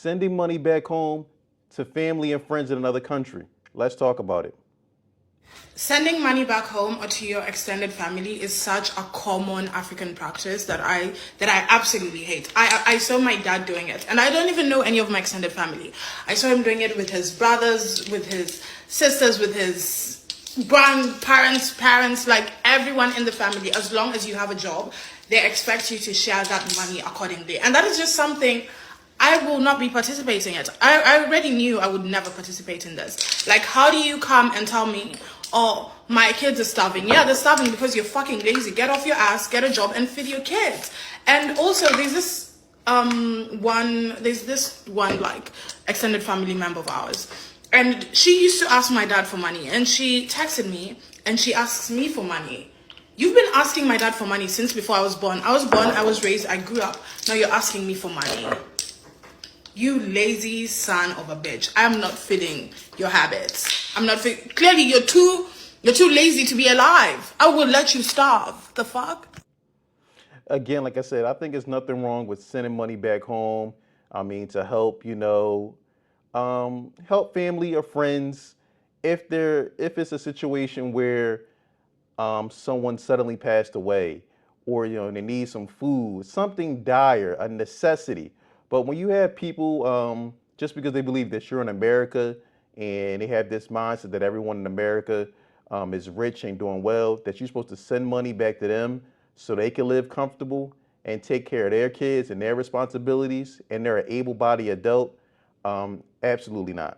Sending money back home to family and friends in another country. Let's talk about it. Sending money back home or to your extended family is such a common African practice that I absolutely hate. I saw my dad doing it, and I don't even know any of my extended family. I saw him doing it with his brothers, with his sisters, with his grandparents, parents, like everyone in the family. As long as you have a job, they expect you to share that money accordingly, and that is just something I will not be participating in it. I already knew I would never participate in this. Like, how do you come and tell me, oh, my kids are starving? Yeah, they're starving because you're fucking lazy. Get off your ass, get a job, and feed your kids. And also, there's this one like extended family member of ours, and she used to ask my dad for money, and she texted me, and she asks me for money. You've been asking my dad for money since before I was born. I was raised, I grew up. Now you're asking me for money. You lazy son of a bitch. I'm not feeding your habits. Clearly you're too lazy to be alive. I will let you starve. The fuck? Again, like I said, I think there's nothing wrong with sending money back home. I mean, to help, help family or friends if it's a situation where someone suddenly passed away, or they need some food, something dire, a necessity. But when you have people, just because they believe that you're in America and they have this mindset that everyone in America is rich and doing well, that you're supposed to send money back to them so they can live comfortable and take care of their kids and their responsibilities, and they're an able-bodied adult, absolutely not.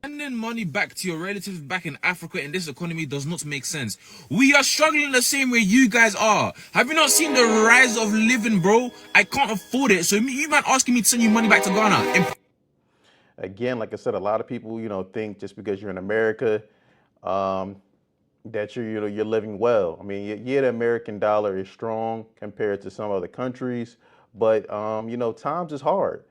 Sending money back to your relatives back in Africa in this economy does not make sense. We are struggling the same way you guys are. Have you not seen the rise of living, bro? I can't afford it. So you man asking me to send you money back to Ghana. Again, like I said, a lot of people, think just because you're in America, um, that you're living well. I mean, yeah, the American dollar is strong compared to some other countries, but times is hard.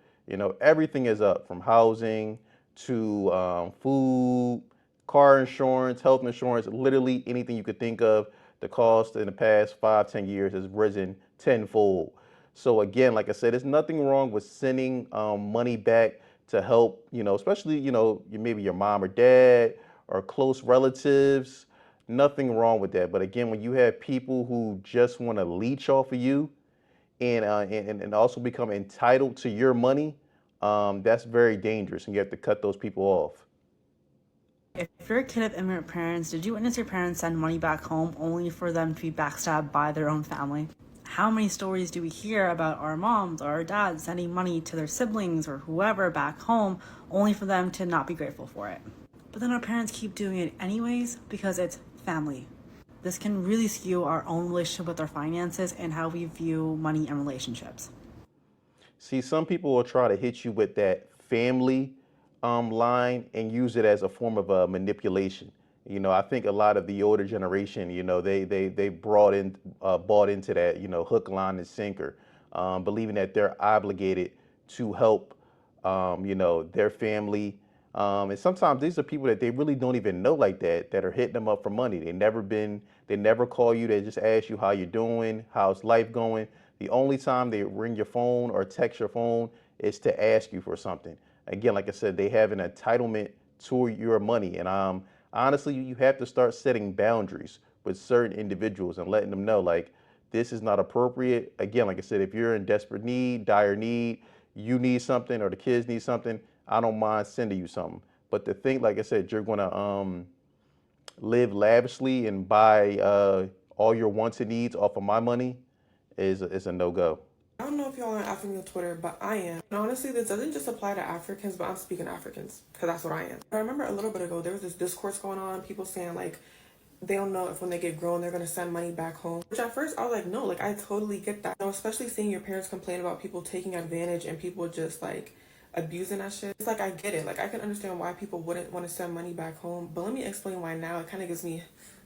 Everything is up, from housing to food, car insurance, health insurance, literally anything you could think of. The cost in the past 5, 10 years has risen tenfold. So again, like I said, there's nothing wrong with sending money back to help, especially, maybe your mom or dad or close relatives. Nothing wrong with that. But again, when you have people who just want to leech off of you and also become entitled to your money, that's very dangerous, and you have to cut those people off. If you're a kid of immigrant parents, did you witness your parents send money back home only for them to be backstabbed by their own family? How many stories do we hear about our moms or our dads sending money to their siblings or whoever back home only for them to not be grateful for it? But then our parents keep doing it anyways because it's family. This can really skew our own relationship with our finances and how we view money and relationships. See, some people will try to hit you with that family line and use it as a form of manipulation. I think a lot of the older generation, they bought into that, hook, line, and sinker, believing that they're obligated to help, their family. And sometimes these are people that they really don't even know like that are hitting them up for money. They never call you. They just ask you how you're doing, how's life going. The only time they ring your phone or text your phone is to ask you for something. Again, like I said, they have an entitlement to your money. And honestly, you have to start setting boundaries with certain individuals and letting them know, like, this is not appropriate. Again, like I said, if you're in desperate need, dire need, you need something or the kids need something, I don't mind sending you something. But to think, like I said, you're going to live lavishly and buy all your wants and needs off of my money is a no-go. I don't know if y'all are African on Twitter, but I am. And honestly, this doesn't just apply to Africans, but I'm speaking Africans, because that's what I am. I remember a little bit ago, there was this discourse going on, people saying, like, they don't know if when they get grown, they're going to send money back home. Which at first, I was like, no, like, I totally get that. Especially seeing your parents complain about people taking advantage and people just, like, abusing that shit. It's like, I get it. Like, I can understand why people wouldn't want to send money back home, but let me explain why now. It kind of gives me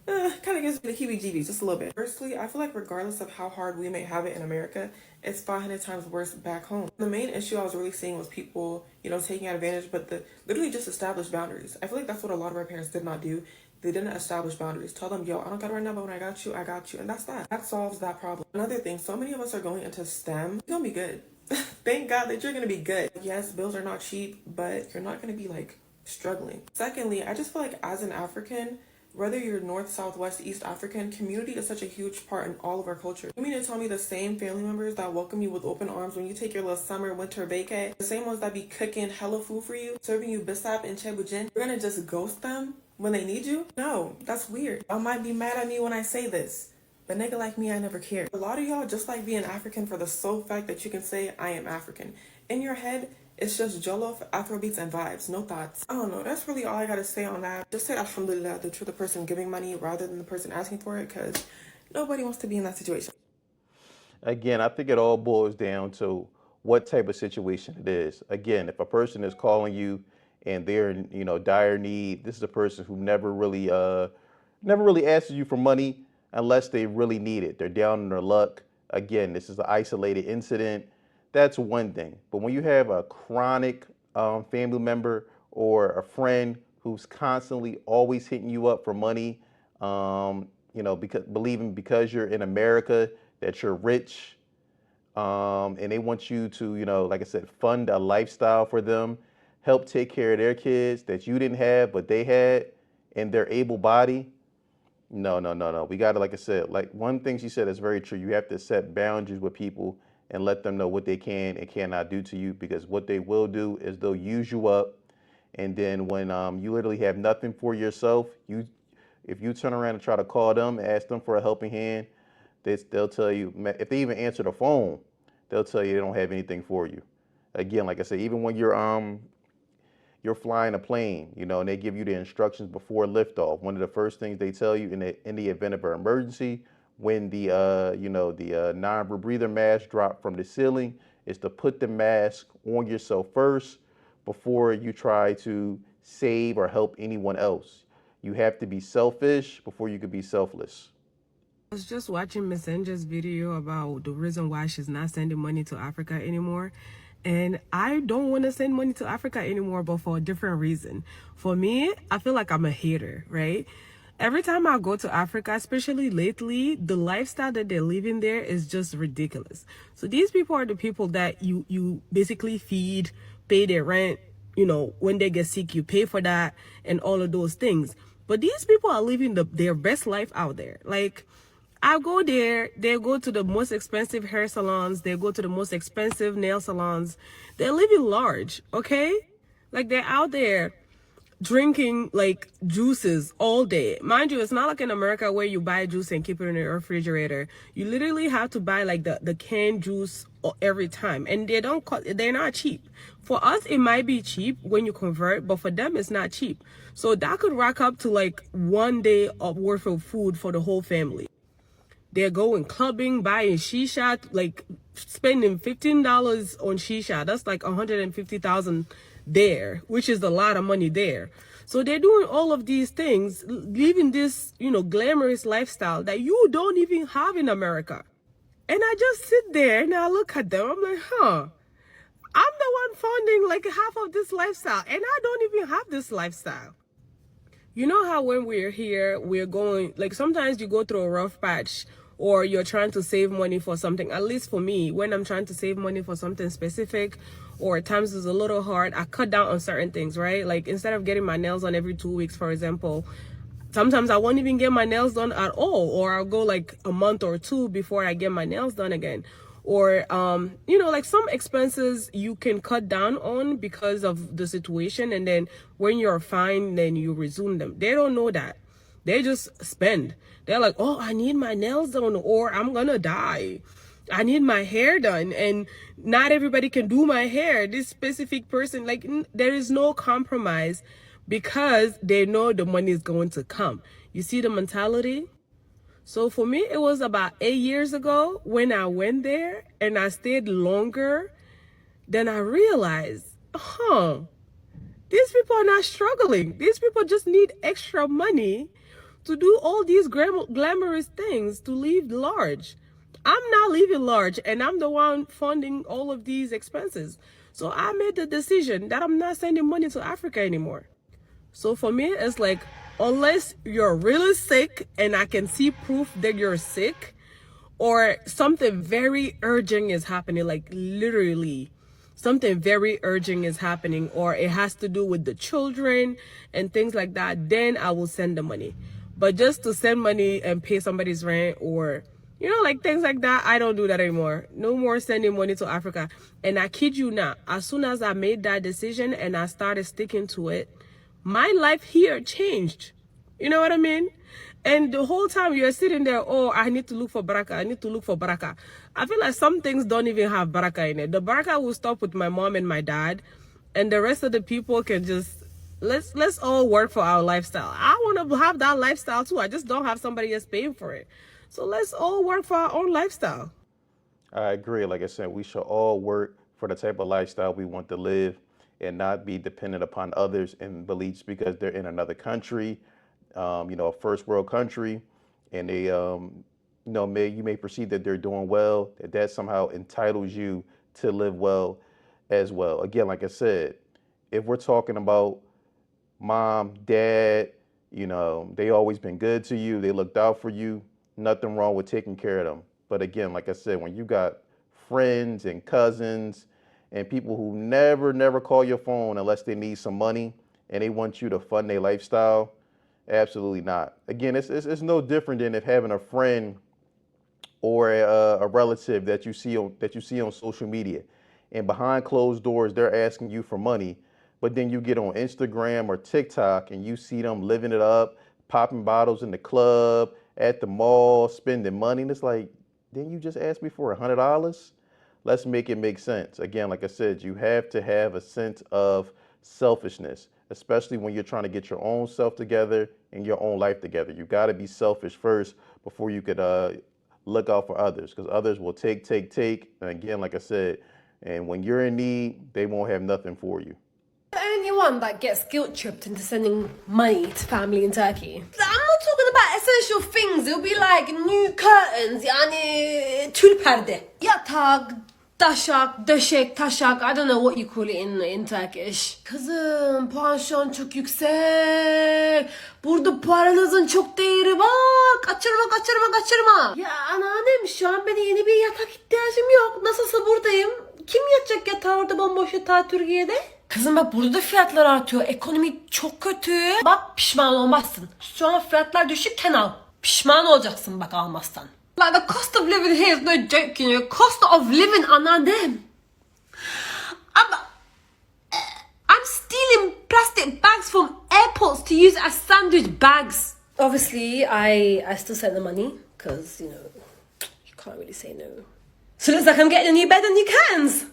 the heebie-jeebies just a little bit. Firstly, I feel like regardless of how hard we may have it in America, it's 500 times worse back home. The main issue I was really seeing was people, taking advantage, but literally just established boundaries. I feel like that's what a lot of our parents did not do. They didn't establish boundaries. Tell them, yo, I don't got it right now, but when I got you. And that's that. That solves that problem. Another thing, so many of us are going into STEM. It's gonna be good. Thank God that you're gonna be good. Yes, bills are not cheap, but you're not gonna be like struggling. Secondly, I just feel like as an African, whether you're North, South, West, East African, community is such a huge part in all of our culture. You mean to tell me the same family members that welcome you with open arms when you take your little summer, winter vacay, the same ones that be cooking hella food for you, serving you bisap and chebujin, you're gonna just ghost them when they need you? No, that's weird. Y'all might be mad at me when I say this, but nigga like me, I never cared. A lot of y'all just like being African for the sole fact that you can say, I am African. In your head, it's just jollof, Afrobeats, and vibes, no thoughts. I don't know, that's really all I gotta say on that. Just say alhamdulillah that you're the person giving money rather than the person asking for it, because nobody wants to be in that situation. Again, I think it all boils down to what type of situation it is. Again, if a person is calling you and they're in, dire need, this is a person who never really asks you for money unless they really need it. They're down in their luck. Again, this is an isolated incident. That's one thing. But when you have a chronic family member or a friend who's constantly always hitting you up for money, because believing because you're in America that you're rich, and they want you to, like I said, fund a lifestyle for them, help take care of their kids that you didn't have but they had, and they're able body. No, no, no, no. We got to, like I said, like one thing she said is very true. You have to set boundaries with people and let them know what they can and cannot do to you, because what they will do is they'll use you up. And then when you literally have nothing for yourself, if you turn around and try to call them and ask them for a helping hand, they'll tell you, if they even answer the phone, they'll tell you they don't have anything for you. Again, like I said, even when you're flying a plane, and they give you the instructions before liftoff, one of the first things they tell you in the event of an emergency, when the non-rebreather mask drop from the ceiling, is to put the mask on yourself first before you try to save or help anyone else. You have to be selfish before you can be selfless. I was just watching Miss Angel's video about the reason why she's not sending money to Africa anymore. And I don't want to send money to Africa anymore, but for a different reason. For me, I feel like I'm a hater, right? Every time I go to Africa, especially lately, the lifestyle that they're living there is just ridiculous. So these people are the people that you basically feed, pay their rent, when they get sick, you pay for that and all of those things. But these people are living their best life out there. Like, I go there, they go to the most expensive hair salons, they go to the most expensive nail salons. They're living large, okay? Like, they're out there drinking like juices all day. Mind you, it's not like in America where you buy juice and keep it in your refrigerator. You literally have to buy like the canned juice every time, and they're not cheap. For us, it might be cheap when you convert, but for them, it's not cheap. So that could rack up to like one day of worth of food for the whole family. They're going clubbing, buying shisha, like spending $15 on shisha. That's like $150,000 there, which is a lot of money there. So they're doing all of these things, living this, glamorous lifestyle that you don't even have in America. And I just sit there and I look at them. I'm like, I'm the one funding like half of this lifestyle, and I don't even have this lifestyle. You know how when we're here, we're going, like sometimes you go through a rough patch or you're trying to save money for something. At least for me, when I'm trying to save money for something specific, or at times it's a little hard, I cut down on certain things, right? Like instead of getting my nails done every 2 weeks, for example, sometimes I won't even get my nails done at all, or I'll go like a month or two before I get my nails done again. Or, like some expenses you can cut down on because of the situation. And then when you're fine, then you resume them. They don't know that. They just spend. They're like, oh, I need my nails done, or I'm going to die. I need my hair done. And not everybody can do my hair. This specific person, like there is no compromise because they know the money is going to come. You see the mentality? So for me, it was about 8 years ago when I went there and I stayed longer. Then I realized, these people are not struggling. These people just need extra money to do all these glamorous things, to live large. I'm not living large, and I'm the one funding all of these expenses. So I made the decision that I'm not sending money to Africa anymore. So for me, it's like, unless you're really sick and I can see proof that you're sick, or something very urgent is happening, like literally something very urgent is happening, or it has to do with the children and things like that, then I will send the money. But just to send money and pay somebody's rent or, you know, like things like that, I don't do that anymore. No more sending money to Africa. And I kid you not, as soon as I made that decision and I started sticking to it, my life here changed. You know what I mean? And the whole time you're sitting there, oh, I need to look for baraka. I need to look for baraka. I feel like some things don't even have baraka in it. The baraka will stop with my mom and my dad, and the rest of the people can just, let's all work for our lifestyle. I want to have that lifestyle too. I just don't have somebody else paying for it. So let's all work for our own lifestyle. I agree. Like I said, we should all work for the type of lifestyle we want to live and not be dependent upon others and beliefs because they're in another country, a first world country, and they, you may perceive that they're doing well, that somehow entitles you to live well as well. Again, like I said, if we're talking about mom, dad, they always been good to you, they looked out for you, nothing wrong with taking care of them. But again, like I said, when you got friends and cousins and people who never call your phone unless they need some money and they want you to fund their lifestyle, absolutely not. Again, it's no different than if having a friend or a relative that you see on social media, and behind closed doors they're asking you for money, but then you get on Instagram or TikTok and you see them living it up, popping bottles in the club, at the mall, spending money, and it's like, didn't you just ask me for $100? Let's make it make sense. Again, like I said, you have to have a sense of selfishness, especially when you're trying to get your own self together and your own life together. You got to be selfish first before you could look out for others, because others will take. And again, like I said, and when you're in need, they won't have nothing for you. The only one that gets guilt tripped into sending money to family in Turkey. I'm not talking about essential things. It'll be like new curtains, yani tül perde. Yatak, taşak, döşek, taşak. I don't know what you call it in Turkish. Kızım, puan şu an çok yüksek. Burada paranızın çok değeri var. Kaçırma. Ya anneannem, şu an benim yeni bir yatak ihtiyacım yok. Nasılsa buradayım. Kim yatacak yatağı orada, bomboş yatağı Türkiye'de? Kızım bak, burada da fiyatlar artıyor. Ekonomi çok kötü. Bak, pişman olmazsın. Şu an fiyatlar düşükken al. Pişman olacaksın bak almazsan. Like the cost of living here is no joke, you know. Cost of living, anneannem. I'm stealing plastic bags from airports to use as sandwich bags. Obviously, I still sent the money because, you can't really say no. So it looks like I'm getting a new bed and new curtains.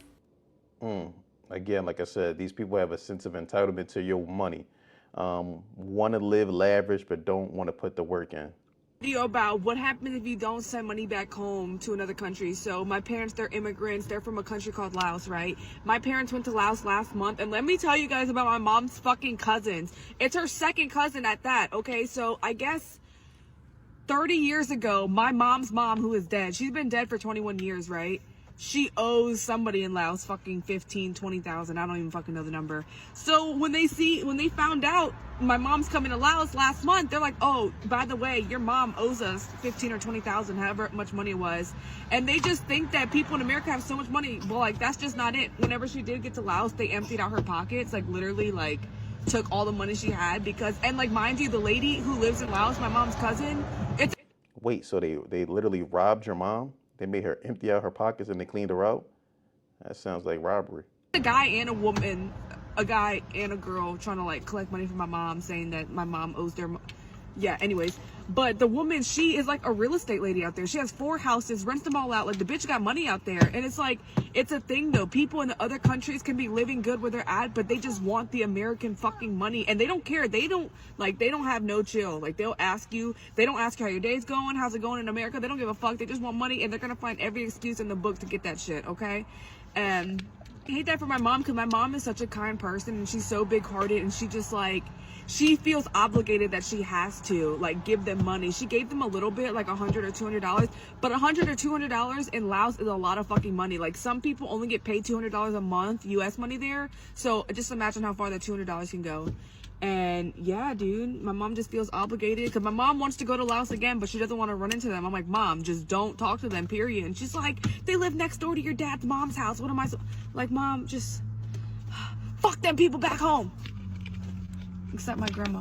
Again, like I said, these people have a sense of entitlement to your money. Want to live lavish, but don't want to put the work in. Video about what happens if you don't send money back home to another country. So my parents, they're immigrants. They're from a country called Laos, right? My parents went to Laos last month, and let me tell you guys about my mom's fucking cousins. It's her second cousin at that, okay? So I guess 30 years ago, my mom's mom, who is dead, she's been dead for 21 years, right? She owes somebody in Laos fucking 15, 20,000. I don't even fucking know the number. So when they found out my mom's coming to Laos last month, they're like, oh, by the way, your mom owes us 15 or 20,000, however much money it was. And they just think that people in America have so much money. Well, like, that's just not it. Whenever she did get to Laos, they emptied out her pockets, like literally, like took all the money she had because, and like, mind you, the lady who lives in Laos, my mom's cousin, Wait, so they literally robbed your mom? They made her empty out her pockets and they cleaned her out? That sounds like robbery. A guy and a woman, a guy and a girl trying to like collect money from my mom, saying that my mom owes their yeah, anyways. But the woman, she is like a real estate lady out there. She has 4 houses, rents them all out. Like, the bitch got money out there. And it's like, it's a thing though. People in the other countries can be living good where they're at, but they just want the American fucking money. And they don't care. They don't have no chill. Like, they don't ask you how your day's going, how's it going in America. They don't give a fuck. They just want money, and they're gonna find every excuse in the book to get that shit, okay? And I hate that for my mom, because my mom is such a kind person, and she's so big-hearted, and she just like, she feels obligated that she has to like give them money. She gave them a little bit, like $100 or $200, but $100 or $200 in Laos is a lot of fucking money. Like, some people only get paid $200 a month, US money there. So just imagine how far that $200 can go. And yeah, dude, my mom just feels obligated because my mom wants to go to Laos again, but she doesn't want to run into them. I'm like, Mom, just don't talk to them, period. And she's like, they live next door to your dad's mom's house. What am I like, Mom, just fuck them people back home. Except my grandma.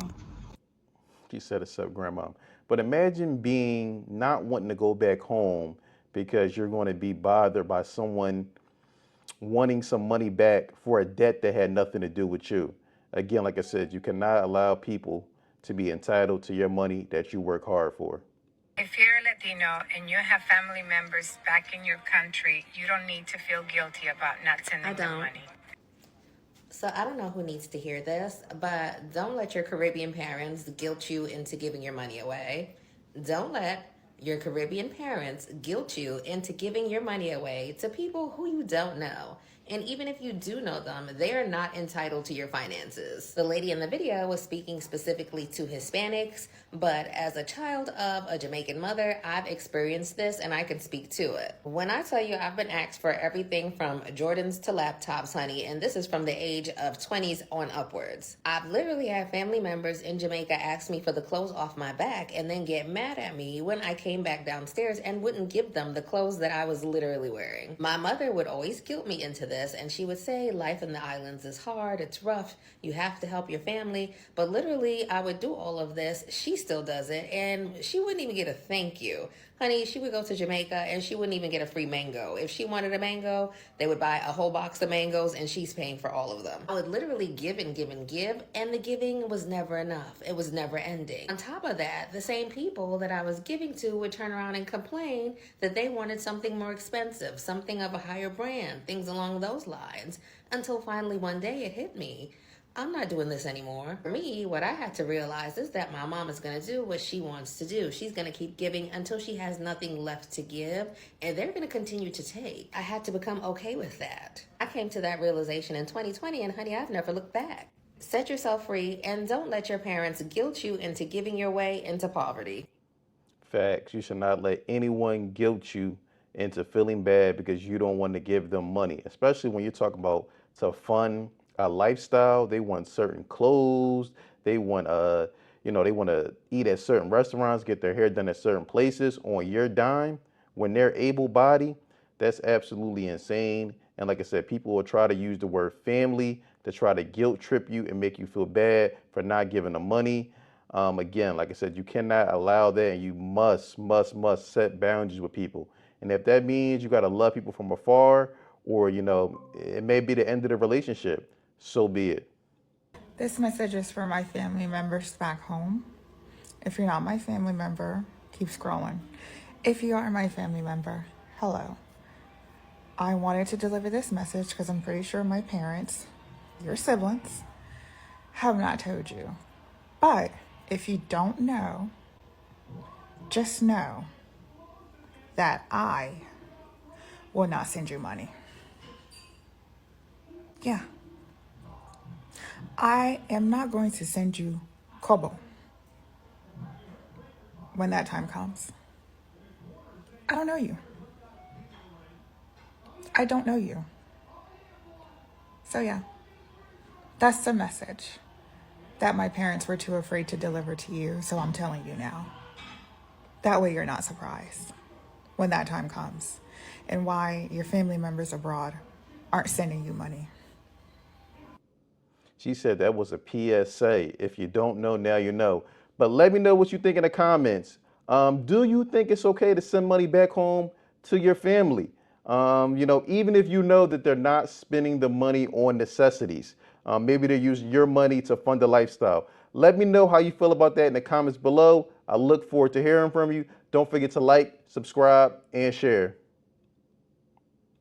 She said except grandma. But imagine being not wanting to go back home because you're going to be bothered by someone wanting some money back for a debt that had nothing to do with you. Again, like I said, you cannot allow people to be entitled to your money that you work hard for. If you're Latino and you have family members back in your country, you don't need to feel guilty about not sending them money. So I don't know who needs to hear this, but don't let your Caribbean parents guilt you into giving your money away. Don't let your Caribbean parents guilt you into giving your money away to people who you don't know. And even if you do know them, they are not entitled to your finances. The lady in the video was speaking specifically to Hispanics, but as a child of a Jamaican mother, I've experienced this and I can speak to it. When I tell you I've been asked for everything from Jordans to laptops, honey, and this is from the age of 20s on upwards. I've literally had family members in Jamaica ask me for the clothes off my back and then get mad at me when I came back downstairs and wouldn't give them the clothes that I was literally wearing. My mother would always guilt me into this, and she would say life in the islands is hard, it's rough, you have to help your family. But literally I would do all of this, she still does it, and she wouldn't even get a thank you. Honey, she would go to Jamaica and she wouldn't even get a free mango. If she wanted a mango, they would buy a whole box of mangoes and she's paying for all of them. I would literally give and give and give, and the giving was never enough. It was never ending. On top of that, the same people that I was giving to would turn around and complain that they wanted something more expensive, something of a higher brand, things along those lines, until finally one day it hit me. I'm not doing this anymore. For me, what I had to realize is that my mom is going to do what she wants to do. She's going to keep giving until she has nothing left to give, and they're going to continue to take. I had to become okay with that. I came to that realization in 2020, and honey, I've never looked back. Set yourself free, and don't let your parents guilt you into giving your way into poverty. Facts. You should not let anyone guilt you into feeling bad because you don't want to give them money, especially when you're talking about to fund a lifestyle. They want certain clothes. They want they want to eat at certain restaurants, get their hair done at certain places on your dime when they're able-bodied. That's absolutely insane. And like I said, people will try to use the word family to try to guilt trip you and make you feel bad for not giving them money. Again, like I said, you cannot allow that, and you must set boundaries with people. And if that means you got to love people from afar, or, it may be the end of the relationship, so be it. This message is for my family members back home. If you're not my family member, keep scrolling. If you are my family member, hello. I wanted to deliver this message because I'm pretty sure my parents, your siblings, have not told you. But if you don't know, just know that I will not send you money. Yeah. I am not going to send you kobo when that time comes. I don't know you. I don't know you. So yeah, that's the message that my parents were too afraid to deliver to you, so I'm telling you now. That way you're not surprised when that time comes, and why your family members abroad aren't sending you money. She said that was a PSA. If you don't know, now you know. But let me know what you think in the comments. Do you think it's okay to send money back home to your family? Even if you know that they're not spending the money on necessities. Maybe they're using your money to fund a lifestyle. Let me know how you feel about that in the comments below. I look forward to hearing from you. Don't forget to like, subscribe, and share.